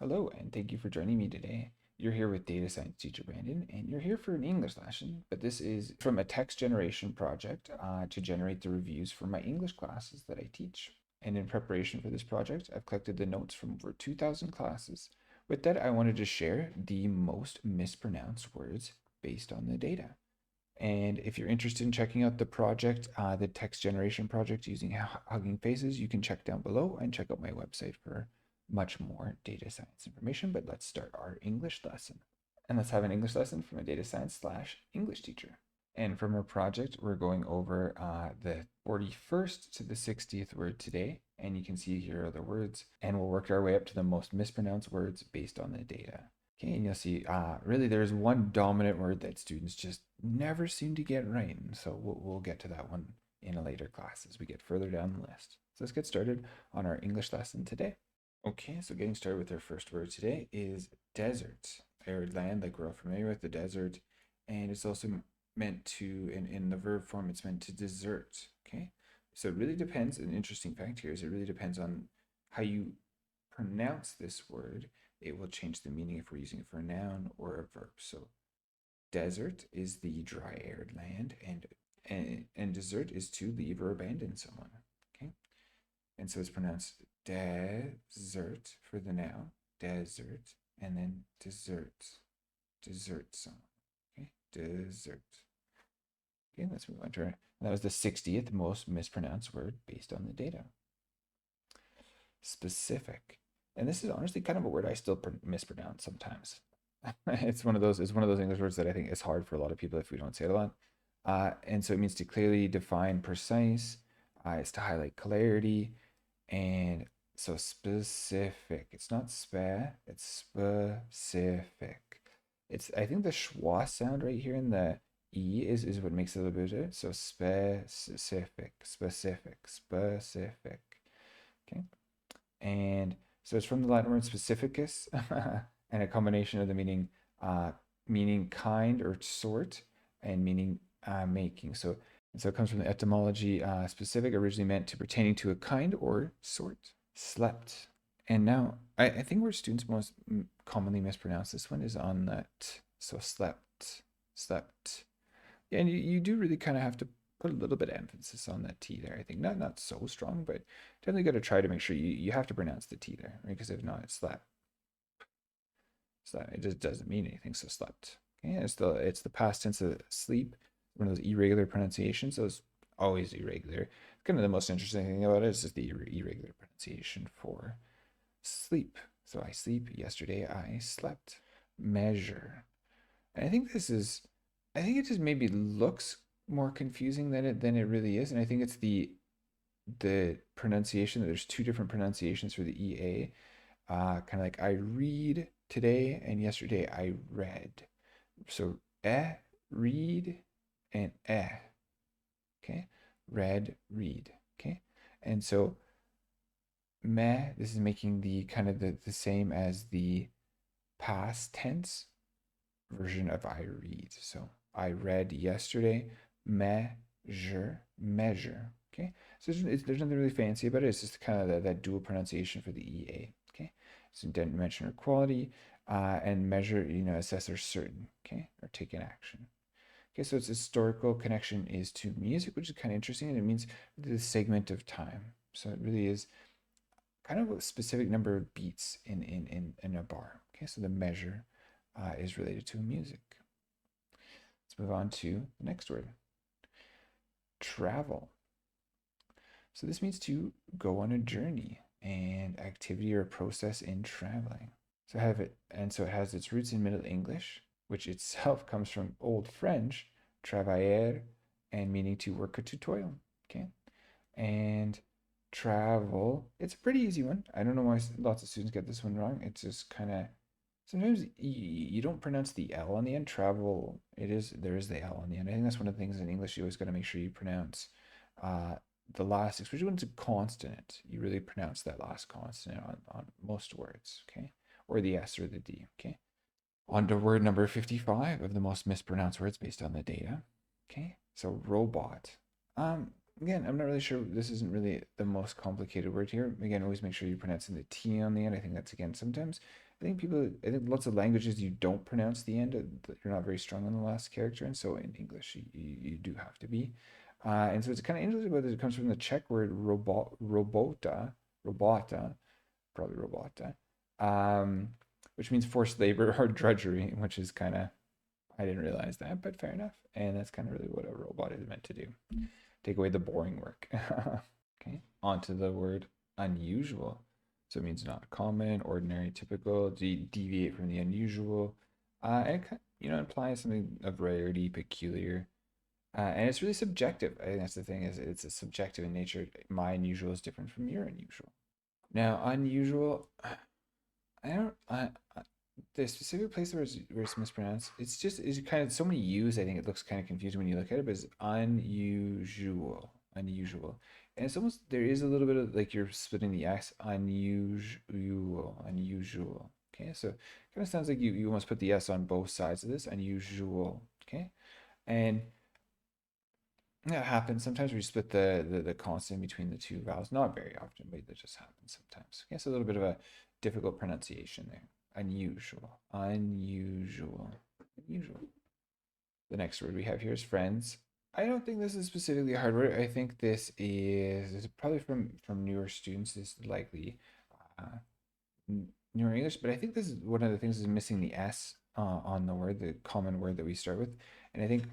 Hello, and thank you for joining me today. You're here with data science teacher Brandon, and you're here for an English lesson, but this is from a text generation project to generate the reviews for my English classes that I teach. And in preparation for this project, I've collected the notes from over 2,000 classes. With that, I wanted to share the most mispronounced words based on the data. And if you're interested in checking out the project, the text generation project using Hugging Faces, you can check down below and check out my website for much more data science information. But let's start our English lesson. And let's have an English lesson from a data science / English teacher. And from our project, we're going over the 41st to the 60th word today. And you can see here are the words, and we'll work our way up to the most mispronounced words based on the data. Okay, and you'll see, really there's one dominant word that students just never seem to get right. And so we'll get to that one in a later class as we get further down the list. So let's get started on our English lesson today. Okay, so getting started with our first word today is desert. Arid land, like we're all familiar with the desert. And it's also meant to, in the verb form, it's meant to desert. Okay, so it really depends. An interesting fact here is it really depends on how you pronounce this word. It will change the meaning if we're using it for a noun or a verb. So desert is the dry arid land, and desert is to leave or abandon someone. Okay, and so it's pronounced desert for the noun, desert, and then desert someone. Okay, desert. Okay, let's move on to our. That was the 60th most mispronounced word based on the data. Specific. And this is honestly kind of a word I still mispronounce sometimes. It's one of those English words that I think is hard for a lot of people if we don't say it a lot. And so it means to clearly define precise, it's to highlight clarity, and so specific. It's not it's specific. It's, I think the schwa sound right here in the E is what makes it a little bit. So specific. Okay. And so it's from the Latin word specificus and a combination of the meaning kind or sort and meaning making. So it comes from the etymology specific, originally meant to pertaining to a kind or sort. Slept. And now I think where students most commonly mispronounce this one is on that. So slept. Yeah, and you do really kind of have to put a little bit of emphasis on that T there. I think not so strong, but definitely got to try to make sure you have to pronounce the T there, right? Because if not, it's slap. It just doesn't mean anything. So slept. Okay, it's the past tense of sleep. One of those irregular pronunciations. Those always irregular. Kind of the most interesting thing about it is just the irregular pronunciation for sleep. So I sleep. Yesterday I slept. Measure. And I think it just maybe looks more confusing than it really is. And I think it's the pronunciation. There's two different pronunciations for the EA. Kind of like I read today and yesterday I read. So read, and okay, read, okay. And so this is making the kind of the same as the past tense version of I read. So I read yesterday, measure. Okay, so there's nothing really fancy about it. It's just kind of that dual pronunciation for the EA. Okay, so dimension or quality, and measure, assess or certain. Okay, or take an action. Okay, so its historical connection is to music, which is kind of interesting, and it means the segment of time. So it really is kind of a specific number of beats in a bar. Okay, so the measure is related to music. Let's move on to the next word. Travel. So this means to go on a journey, and activity or process in traveling. So it has its roots in Middle English, which itself comes from Old French, travailler, and meaning to work or to toil. Okay, and travel. It's a pretty easy one. I don't know why lots of students get this one wrong. It's just kind of sometimes you don't pronounce the L on the end. Travel. There is the L on the end. I think that's one of the things in English you always got to make sure you pronounce the last, especially when it's a consonant. You really pronounce that last consonant on most words. Okay, or the S or the D. Okay. On to word number 55 of the most mispronounced words based on the data. Okay, so robot. Again, I'm not really sure. This isn't really the most complicated word here. Again, always make sure you're pronouncing the T on the end. I think that's, again, sometimes I think lots of languages you don't pronounce the end. You're not very strong on the last character. And so in English, you do have to be. And so it's kind of interesting about this. It comes from the Czech word robota, probably robota, which means forced labor or drudgery, which is kind of, I didn't realize that, but fair enough. And that's kind of really what a robot is meant to do. Take away the boring work. Okay, on to the word unusual. So it means not common, ordinary, typical, deviate from the unusual. And it, implies something of rarity, peculiar. And it's really subjective. I think that's the thing, is it's a subjective in nature. My unusual is different from your unusual. Now, unusual, I don't, the specific place where it's mispronounced, it's kind of so many U's. I think it looks kind of confusing when you look at it, but it's unusual, unusual, and it's almost, there is a little bit of like you're splitting the S, unusual, unusual. Okay, so it kind of sounds like you almost put the S on both sides of this, unusual. Okay, and that happens sometimes where you split the consonant between the two vowels. Not very often, but that just happens sometimes. Okay, so a little bit of a difficult pronunciation there. Unusual, unusual, unusual. The next word we have here is friends. I don't think this is specifically a hard word. I think this is probably from newer students. This is likely uh, newer English, but I think this is one of the things is missing the S on the word, the common word that we start with, and I think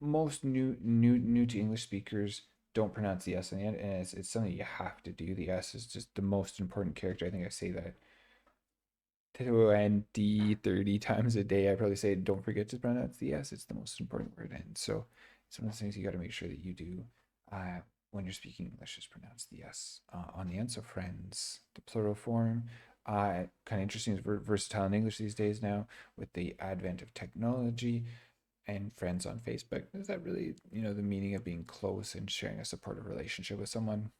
most new to English speakers don't pronounce the S in the end, and it's something you have to do. The S is just the most important character. I think I say that 20, 30 times a day. I probably say, don't forget to pronounce the S. It's the most important word. And so it's one of those things you got to make sure that you do when you're speaking English, is pronounce the S on the end. So friends, the plural form. Kind of interesting, is versatile in English these days now with the advent of technology. And friends on Facebook, is that really, the meaning of being close and sharing a supportive relationship with someone?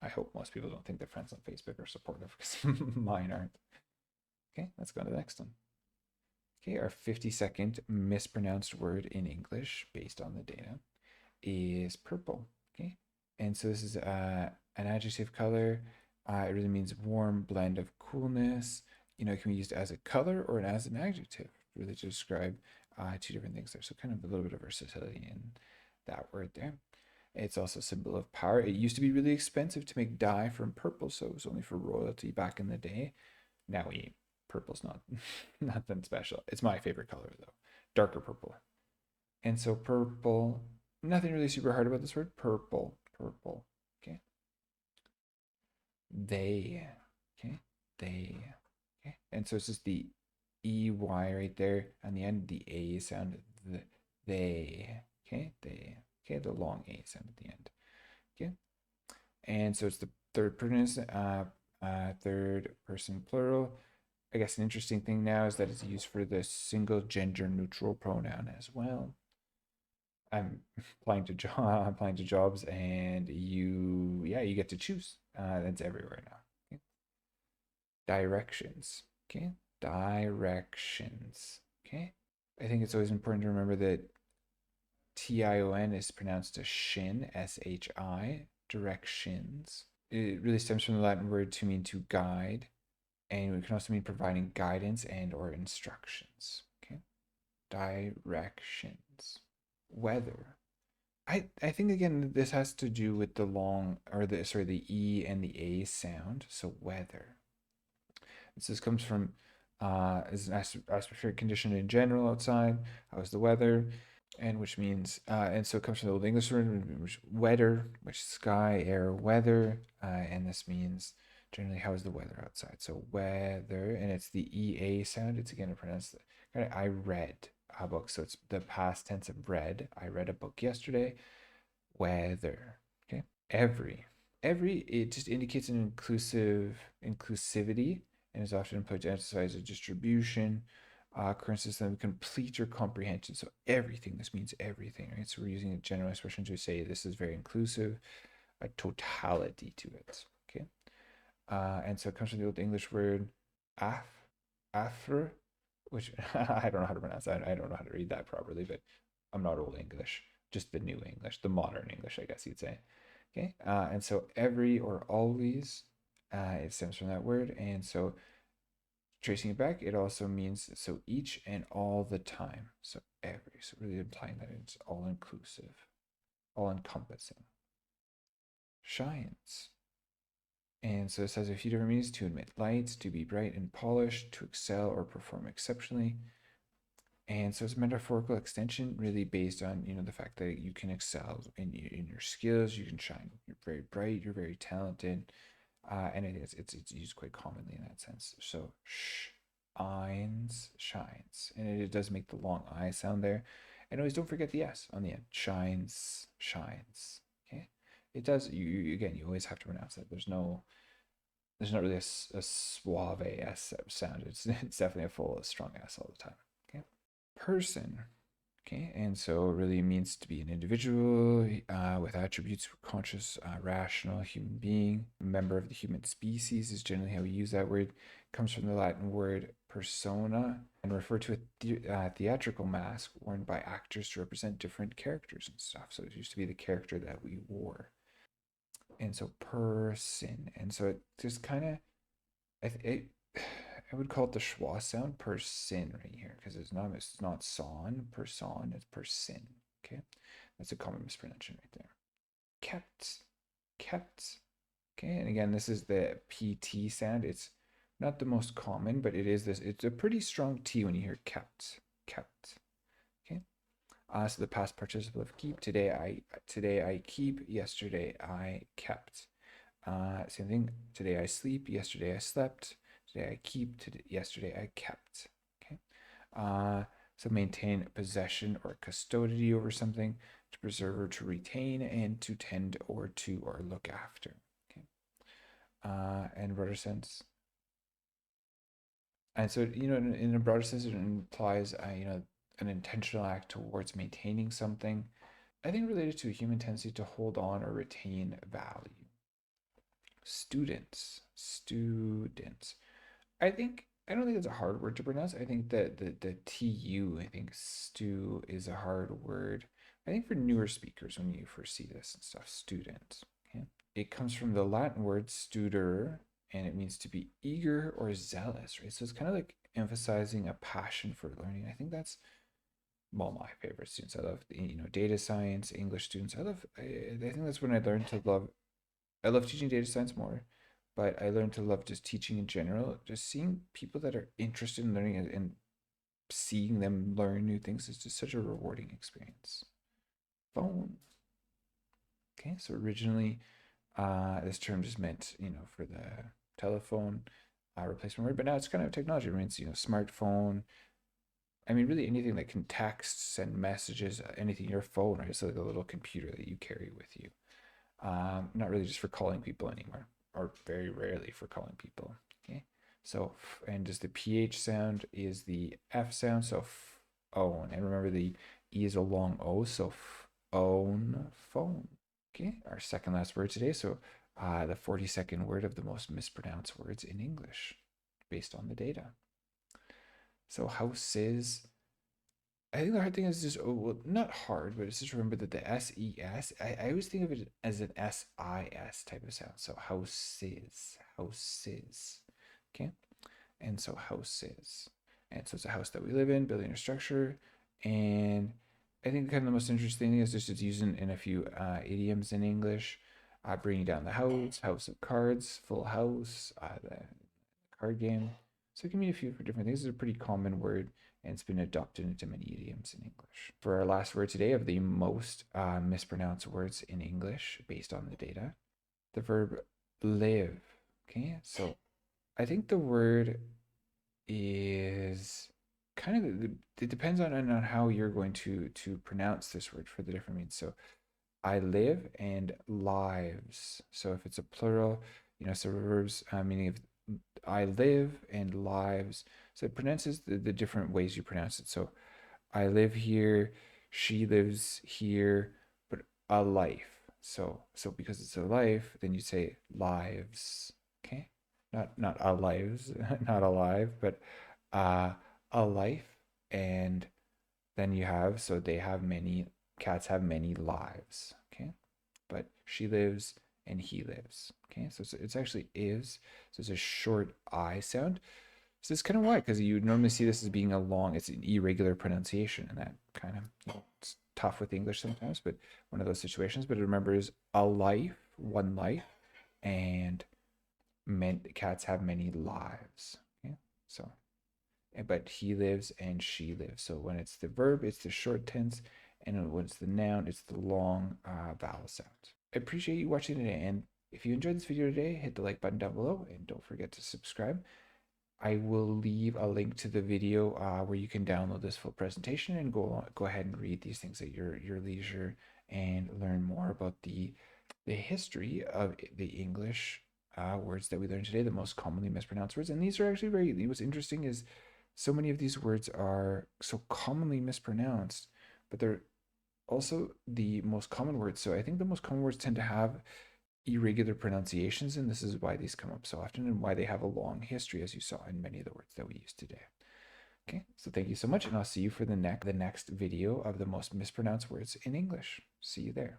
I hope most people don't think that friends on Facebook are supportive, because mine aren't. Okay, let's go to the next one. Okay, our 52nd mispronounced word in English based on the data is purple. Okay, and so this is an adjective color. It really means warm blend of coolness. It can be used as a color or as an adjective, really, to describe two different things there. So kind of a little bit of versatility in that word there. It's also a symbol of power. It used to be really expensive to make dye from purple, so it was only for royalty back in the day. Now purple's not nothing special. It's my favorite color though, darker purple. And so purple, nothing really super hard about this word. Purple, purple. Okay. They. Okay. They. Okay. And so it's just the EY right there on the end, the A sound, they. Okay. They. Okay. The long A sound at the end. Okay. And so it's the third person plural. I guess an interesting thing now is that it's used for the single gender neutral pronoun as well. I'm applying to jobs, and you get to choose. That's everywhere now. Okay. Directions. Okay, directions. Okay, I think it's always important to remember that tion is pronounced as shin, shi. Directions. It really stems from the Latin word to mean to guide, and it can also mean providing guidance and or instructions. Okay, directions. Weather. I think again this has to do with the long, or the E and the A sound. So weather. This comes from is an atmospheric condition in general outside. How's the weather? And which means and so it comes from the Old English word, which weather, which is sky, air, weather, and this means generally how is the weather outside. So weather, and it's the EA sound. It's again pronounced. I read a book, so it's the past tense of read. I read a book yesterday. Weather. Okay. Every, it just indicates an inclusivity, and is often employed to emphasize a distribution, occurrences that complete or comprehension. So everything, this means everything, right? So we're using a general expression to say this is very inclusive, a totality to it. Okay. And so it comes from the Old English word afr, which I don't know how to pronounce that. I don't know how to read that properly, but I'm not Old English. just the new English, the modern English, I guess you'd say. Okay, and so every or always, it stems from that word, and so tracing it back, it also means so each and all the time. So every, so really implying that it's all inclusive, all encompassing. Shines. And so it says a few different meanings: to emit light, to be bright and polished, to excel or perform exceptionally. And so it's a metaphorical extension, really based on the fact that you can excel in your skills, you can shine. You're very bright, you're very talented, and it's used quite commonly in that sense. So shines, and it does make the long I sound there. And always don't forget the S on the end. Shines, shines. Okay, it does. You again, you always have to pronounce it. There's not really a suave S sound. It's definitely a full, strong S all the time. Okay, person. Okay, and so it really means to be an individual with attributes, conscious, rational human being. A member of the human species is generally how we use that word. It comes from the Latin word persona and refer to a theatrical mask worn by actors to represent different characters and stuff. So it used to be the character that we wore. And so person, and so it just kind of, I would call it the schwa sound, person, right here, because it's not son, person, it's person. Okay, that's a common mispronunciation right there. Kept, kept. Okay, and again, this is the pt sound. It's not the most common, but it is this. It's a pretty strong t when you hear kept, kept. Okay, so the past participle of keep. Today I keep. Yesterday I kept. Same thing. Today I sleep. Yesterday I slept. Today I keep. Yesterday I kept. Okay. So maintain possession or custody over something, to preserve or to retain, and to tend or look after. Okay. And broader sense. And so in a broader sense, it implies an intentional act towards maintaining something. I think related to a human tendency to hold on or retain value. Students. I don't think it's a hard word to pronounce. I think that the tu, I think stu is a hard word. I think for newer speakers when you first see this and stuff, student. Okay. It comes from the Latin word studer, and it means to be eager or zealous, right? So it's kind of like emphasizing a passion for learning. I think that's my favorite students. I love data science, English students. I think that's when I learned to love. I love teaching data science more, but I learned to love just teaching in general. Just seeing people that are interested in learning and seeing them learn new things is just such a rewarding experience. Phone. Okay, so originally, this term just meant for the telephone replacement word, but now it's kind of technology. It means smartphone. I mean, really anything that can text, send messages, anything your phone, right? It's like a little computer that you carry with you. Not really just for calling people anymore, or very rarely for calling people. Okay, so and just the ph sound is the f sound, so own, and remember the e is a long o, so own, phone. Okay, our second last word today. So the 42nd word of the most mispronounced words in English, based on the data. So houses. I think the hard thing is just not hard, but it's just remember that the SES, I always think of it as an SIS type of sound. So houses, houses. Okay. And so houses. And so it's a house that we live in, building a structure. And I think kind of the most interesting thing is just it's used in a few idioms in English. Bringing down the house of cards, full house, the card game. So it can mean a few different things. It's a pretty common word, and it's been adopted into many idioms in English. For our last word today of the most mispronounced words in English based on the data, the verb live. Okay, so I think the word is kind of, it depends on how you're going to pronounce this word for the different meanings. So I live and lives. So if it's a plural, so verbs meaning of I live and lives. So it pronounces the different ways you pronounce it. So I live here, she lives here, but a life. So because it's a life, then you say lives. Okay? Not a lives, not alive, but a life. And then you have, so they have many cats have many lives. Okay, but she lives and he lives. Okay, so it's actually is. So it's a short I sound. So it's kind of why, because you normally see this as being a long, it's an irregular pronunciation, and that kind of, it's tough with English sometimes, but one of those situations. But it remembers a life, one life, and cats have many lives. Okay, so but he lives and she lives. So when it's the verb, it's the short tense, and when it's the noun, it's the long vowel sound. I appreciate you watching today, and if you enjoyed this video today, hit the like button down below, and don't forget to subscribe. I will leave a link to the video where you can download this full presentation and go ahead and read these things at your leisure and learn more about the history of the English words that we learned today, the most commonly mispronounced words. And these are actually very, what's interesting is so many of these words are so commonly mispronounced, but they're also the most common words. So I think the most common words tend to have irregular pronunciations, and this is why these come up so often and why they have a long history, as you saw in many of the words that we used today. Okay, so thank you so much, and I'll see you for the next video of the most mispronounced words in English. See you there.